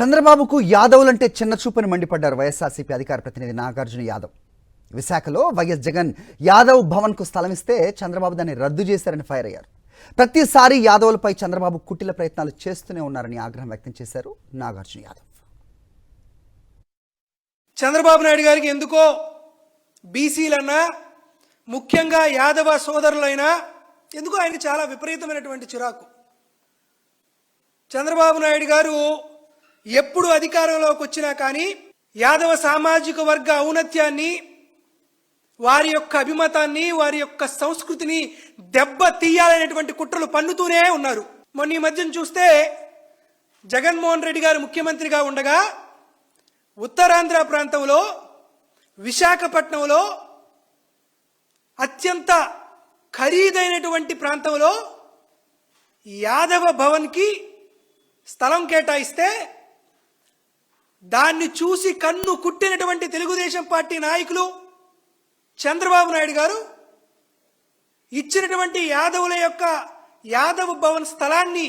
చంద్రబాబుకు యాదవులంటే చిన్న చూపుని మండిపడ్డారు వైఎస్ఆర్సీపీ అధికార ప్రతినిధి నాగార్జున యాదవ్. విశాఖలో వైఎస్ జగన్ యాదవ్ భవన్కు స్థలం ఇస్తే చంద్రబాబు దాన్ని రద్దు చేశారని ఫైర్ అయ్యారు. ప్రతిసారి యాదవులపై చంద్రబాబు కుటిల ప్రయత్నాలు చేస్తూనే ఉన్నారని ఆగ్రహం వ్యక్తం చేశారు నాగార్జున యాదవ్. చంద్రబాబు నాయుడు గారికి ఎందుకో బీసీలన్నా ముఖ్యంగా యాదవ సోదరులైనా ఎందుకో ఆయన చాలా విపరీతమైనటువంటి చిరాకు. చంద్రబాబు నాయుడు గారు ఎప్పుడు అధికారంలోకి వచ్చినా కానీ యాదవ సామాజిక వర్గ ఔన్నత్యాన్ని, వారి యొక్క అభిమతాన్ని, వారి యొక్క సంస్కృతిని దెబ్బ తీయాలనేటువంటి కుట్రలు పన్నుతూనే ఉన్నారు. మొన్న ఈ మధ్యన చూస్తే జగన్మోహన్ రెడ్డి గారు ముఖ్యమంత్రిగా ఉండగా ఉత్తరాంధ్ర ప్రాంతంలో విశాఖపట్నంలో అత్యంత ఖరీదైనటువంటి ప్రాంతంలో యాదవ భవన్కి స్థలం కేటాయిస్తే దాన్ని చూసి కన్ను కుట్టినటువంటి తెలుగుదేశం పార్టీ నాయకులు చంద్రబాబు నాయుడు గారు ఇచ్చినటువంటి యాదవుల యొక్క యాదవ భవన్ స్థలాన్ని